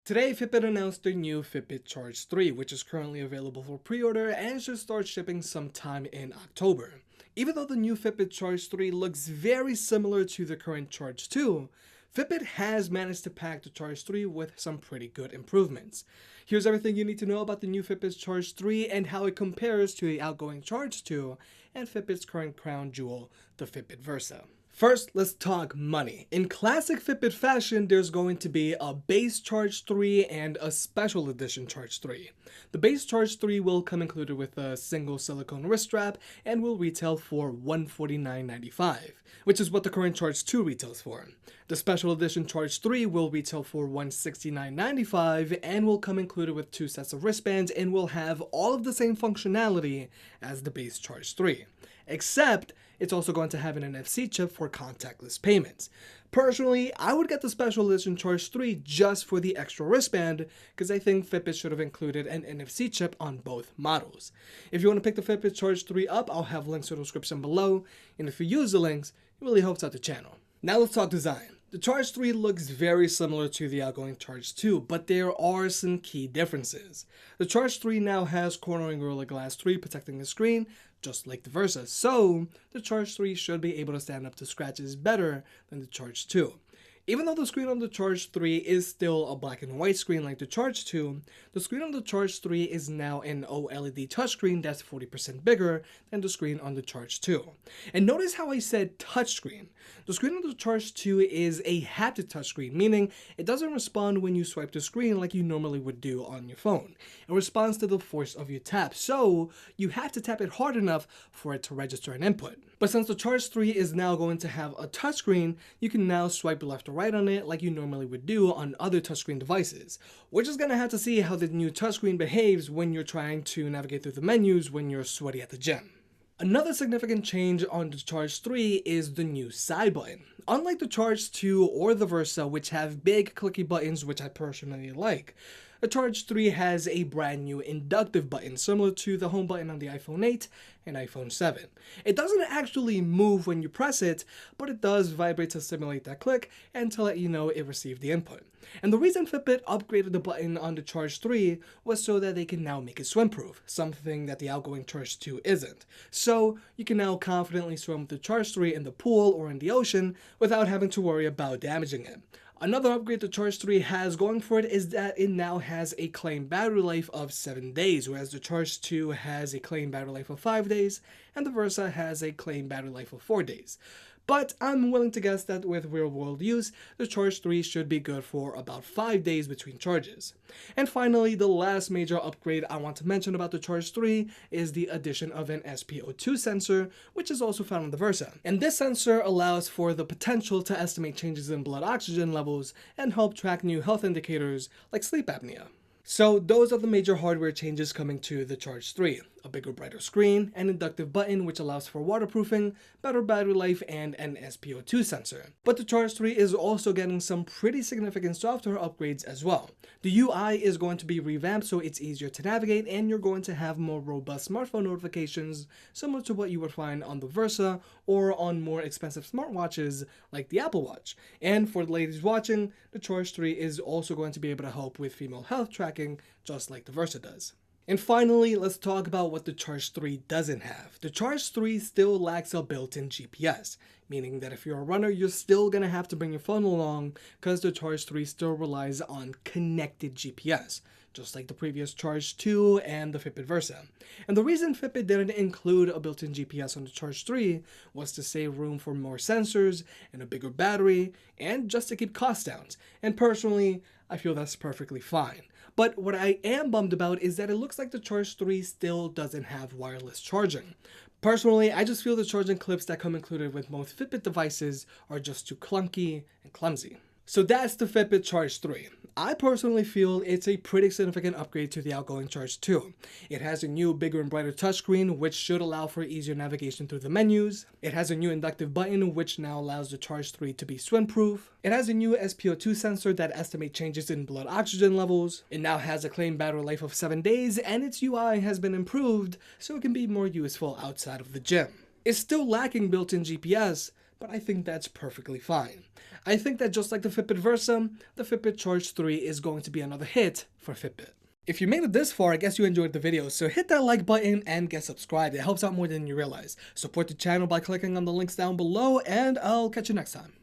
Today, Fitbit announced their new Fitbit Charge 3, which is currently available for pre-order and should start shipping sometime in October. Even though the new Fitbit Charge 3 looks very similar to the current Charge 2, Fitbit has managed to pack the Charge 3 with some pretty good improvements. Here's everything you need to know about the new Fitbit Charge 3 and how it compares to the outgoing Charge 2 and Fitbit's current crown jewel, the Fitbit Versa. First, let's talk money. In classic Fitbit fashion, there's going to be a base Charge 3 and a special edition Charge 3. The base Charge 3 will come included with a single silicone wrist strap and will retail for $149.95, which is what the current Charge 2 retails for. The special edition Charge 3 will retail for $169.95 and will come included with 2 sets of wristbands and will have all of the same functionality as the base Charge 3. Except, it's also going to have an NFC chip for contactless payments. Personally, I would get the special edition Charge 3 just for the extra wristband, because I think Fitbit should have included an NFC chip on both models. If you want to pick the Fitbit Charge 3 up, I'll have links in the description below, and if you use the links, it really helps out the channel. Now let's talk design. The Charge 3 looks very similar to the outgoing Charge 2, but there are some key differences. The Charge 3 now has cornering Gorilla Glass 3 protecting the screen, just like the Versa, so the Charge 3 should be able to stand up to scratches better than the Charge 2. Even though the screen on the Charge 3 is still a black and white screen like the Charge 2, the screen on the Charge 3 is now an OLED touchscreen that's 40% bigger than the screen on the Charge 2. And notice how I said touchscreen. The screen on the Charge 2 is a haptic touchscreen, meaning it doesn't respond when you swipe the screen like you normally would do on your phone. It responds to the force of your tap, so you have to tap it hard enough for it to register an input. But since the Charge 3 is now going to have a touchscreen, you can now swipe left or right on it like you normally would do on other touchscreen devices. We're just gonna have to see how the new touchscreen behaves when you're trying to navigate through the menus when you're sweaty at the gym. Another significant change on the Charge 3 is the new side button. Unlike the Charge 2 or the Versa, which have big clicky buttons which I personally like, the Charge 3 has a brand new inductive button similar to the home button on the iPhone 8 and iPhone 7. It doesn't actually move when you press it, but it does vibrate to simulate that click and to let you know it received the input. And the reason Fitbit upgraded the button on the Charge 3 was so that they can now make it swim-proof, something that the outgoing Charge 2 isn't. So you can now confidently swim with the Charge 3 in the pool or in the ocean without having to worry about damaging it. Another upgrade the Charge 3 has going for it is that it now has a claimed battery life of 7 days, whereas the Charge 2 has a claimed battery life of 5 days, and the Versa has a claimed battery life of 4 days. But I'm willing to guess that with real-world use, the Charge 3 should be good for about 5 days between charges. And finally, the last major upgrade I want to mention about the Charge 3 is the addition of an SpO2 sensor, which is also found on the Versa. And this sensor allows for the potential to estimate changes in blood oxygen levels and help track new health indicators like sleep apnea. So those are the major hardware changes coming to the Charge 3. A bigger, brighter screen, an inductive button which allows for waterproofing, better battery life, and an SpO2 sensor. But the Charge 3 is also getting some pretty significant software upgrades as well. The UI is going to be revamped so it's easier to navigate, and you're going to have more robust smartphone notifications similar to what you would find on the Versa or on more expensive smartwatches like the Apple Watch. And for the ladies watching, the Charge 3 is also going to be able to help with female health tracking just like the Versa does. And finally, let's talk about what the Charge 3 doesn't have. The Charge 3 still lacks a built-in GPS, meaning that if you're a runner, you're still going to have to bring your phone along because the Charge 3 still relies on connected GPS, just like the previous Charge 2 and the Fitbit Versa. And the reason Fitbit didn't include a built-in GPS on the Charge 3 was to save room for more sensors and a bigger battery, and just to keep costs down. And personally, I feel that's perfectly fine. But what I am bummed about is that it looks like the Charge 3 still doesn't have wireless charging. Personally, I just feel the charging clips that come included with most Fitbit devices are just too clunky and clumsy. So that's the Fitbit Charge 3. I personally feel it's a pretty significant upgrade to the outgoing Charge 2. It has a new, bigger and brighter touchscreen, which should allow for easier navigation through the menus. It has a new inductive button, which now allows the Charge 3 to be swim-proof. It has a new SpO2 sensor that estimates changes in blood oxygen levels. It now has a claimed battery life of 7 days, and its UI has been improved, so it can be more useful outside of the gym. It's still lacking built-in GPS, but I think that's perfectly fine. I think that just like the Fitbit Versa, the Fitbit Charge 3 is going to be another hit for Fitbit. If you made it this far, I guess you enjoyed the video, so hit that like button and get subscribed. It helps out more than you realize. Support the channel by clicking on the links down below, and I'll catch you next time.